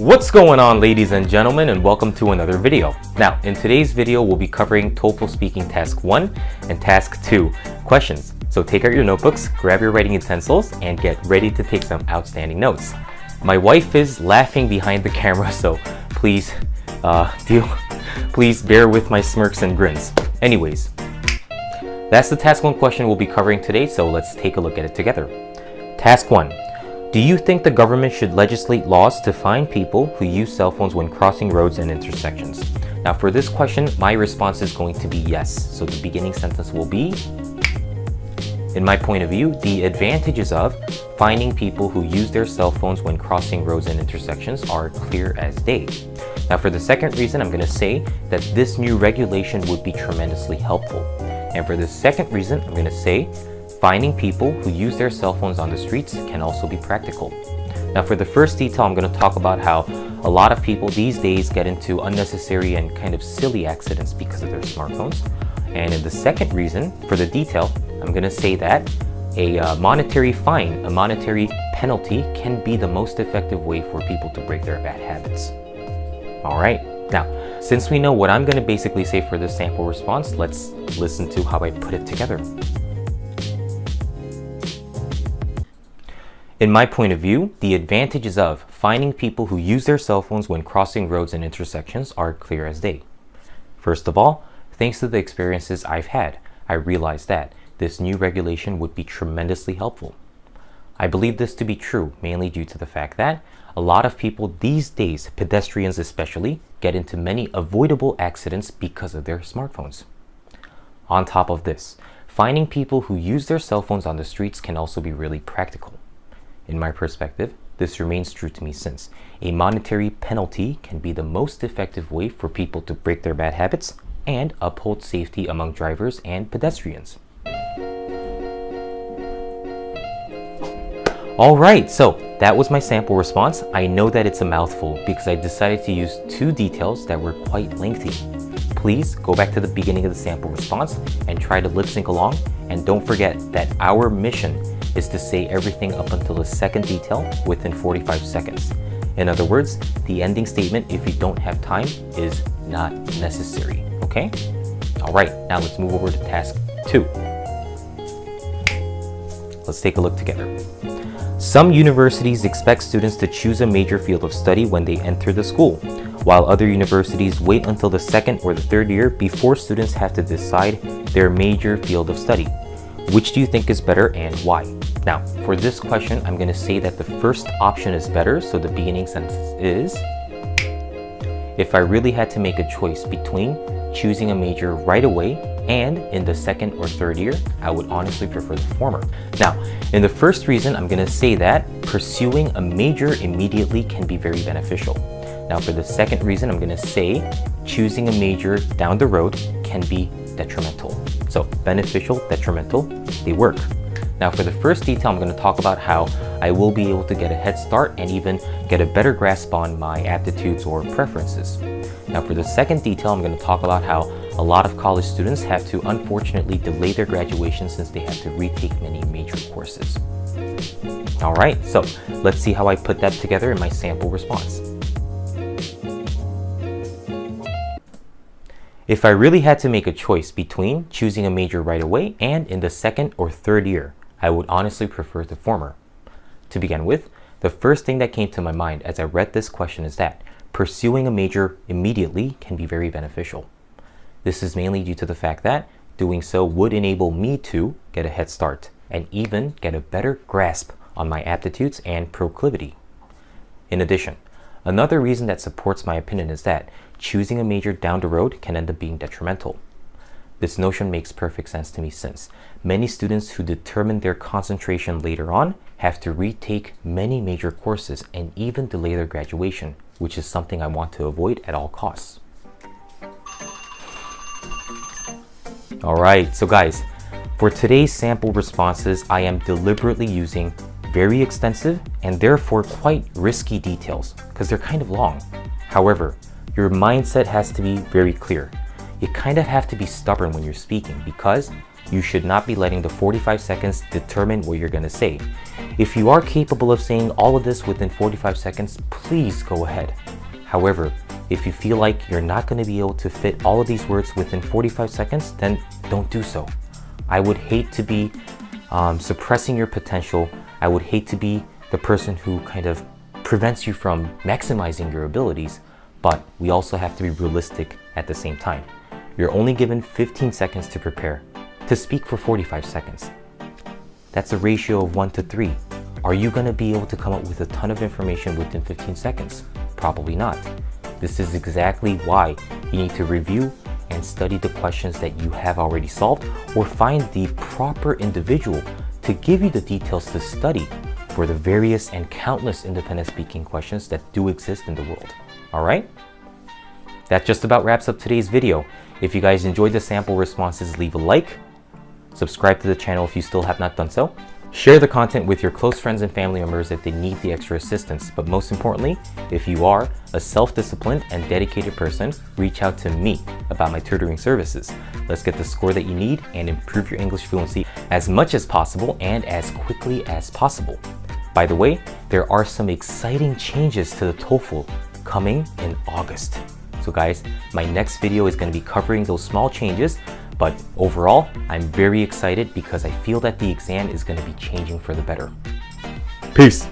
What's going on, ladies and gentlemen, and welcome to another video. Now, in today's video, we'll be covering TOEFL Speaking Task 1 and Task 2 questions. So take out your notebooks, grab your writing utensils, and get ready to take some outstanding notes. My wife is laughing behind the camera, so please bear with my smirks and grins. Anyways, that's the Task 1 question we'll be covering today, so let's take a look at it together. Task 1. Do you think the government should legislate laws to fine people who use cell phones when crossing roads and intersections? Now for this question, my response is going to be yes. So the beginning sentence will be, in my point of view, the advantages of fining people who use their cell phones when crossing roads and intersections are clear as day. Now for the second reason, I'm going to say that this new regulation would be tremendously helpful. And for the second reason, I'm going to say fining people who use their cell phones on the streets can also be practical. Now for the first detail, I'm going to talk about how a lot of people these days get into unnecessary and kind of silly accidents because of their smartphones. And in the second reason, for the detail, I'm going to say that a monetary fine, a monetary penalty can be the most effective way for people to break their bad habits. All right, now, since we know what I'm going to basically say for this sample response, let's listen to how I put it together. In my point of view, the advantages of fining people who use their cell phones when crossing roads and intersections are clear as day. First of all, thanks to the experiences I've had, I realized that this new regulation would be tremendously helpful. I believe this to be true mainly due to the fact that a lot of people these days, pedestrians especially, get into many avoidable accidents because of their smartphones. On top of this, fining people who use their cell phones on the streets can also be really practical. In my perspective, this remains true to me since a monetary penalty can be the most effective way for people to break their bad habits and uphold safety among drivers and pedestrians. Alright, so that was my sample response. I know that it's a mouthful because I decided to use two details that were quite lengthy. Please go back to the beginning of the sample response and try to lip sync along, and don't forget that our mission is to say everything up until the second detail within 45 seconds. In other words, the ending statement, if you don't have time, is not necessary, okay? All right, now let's move over to task 2. Let's take a look together. Some universities expect students to choose a major field of study when they enter the school, while other universities wait until the second or the third year before students have to decide their major field of study. Which do you think is better and why? Now, for this question, I'm going to say that the first option is better, so the beginning sentence is, if I really had to make a choice between choosing a major right away and in the second or third year, I would honestly prefer the former. Now, in the first reason, I'm going to say that pursuing a major immediately can be very beneficial. Now, for the second reason, I'm going to say choosing a major down the road can be detrimental. So beneficial, detrimental, they work. Now for the first detail, I'm going to talk about how I will be able to get a head start and even get a better grasp on my aptitudes or preferences. Now for the second detail, I'm going to talk about how a lot of college students have to unfortunately delay their graduation since they have to retake many major courses. All right, so let's see how I put that together in my sample response. If I really had to make a choice between choosing a major right away and in the second or third year, I would honestly prefer the former. To begin with, the first thing that came to my mind as I read this question is that pursuing a major immediately can be very beneficial. This is mainly due to the fact that doing so would enable me to get a head start and even get a better grasp on my aptitudes and proclivity. In addition, another reason that supports my opinion is that choosing a major down the road can end up being detrimental. This notion makes perfect sense to me since many students who determine their concentration later on have to retake many major courses and even delay their graduation, which is something I want to avoid at all costs. All right, so guys, for today's sample responses, I am deliberately using very extensive and therefore quite risky details because they're kind of long. However, your mindset has to be very clear. You kind of have to be stubborn when you're speaking because You should not be letting the 45 seconds determine what you're going to say. If you are capable of saying all of this within 45 seconds, please go ahead. However, if you feel like you're not going to be able to fit all of these words within 45 seconds, then don't do so. I would hate to be suppressing your potential. I would hate to be the person who kind of prevents you from maximizing your abilities, but we also have to be realistic at the same time. You're only given 15 seconds to prepare, to speak for 45 seconds. That's a ratio of 1 to 3. Are you going to be able to come up with a ton of information within 15 seconds? Probably not. This is exactly why you need to review and study the questions that you have already solved, or find the proper individual to give you the details to study for the various and countless independent speaking questions that do exist in the world. All right? That just about wraps up today's video. If you guys enjoyed the sample responses, leave a like, subscribe to the channel if you still have not done so. Share the content with your close friends and family members if they need the extra assistance. But most importantly, if you are a self-disciplined and dedicated person, reach out to me about my tutoring services. Let's get the score that you need and improve your English fluency as much as possible and as quickly as possible. By the way, there are some exciting changes to the TOEFL coming in August. So guys, my next video is going to be covering those small changes. But overall, I'm very excited because I feel that the exam is going to be changing for the better. Peace.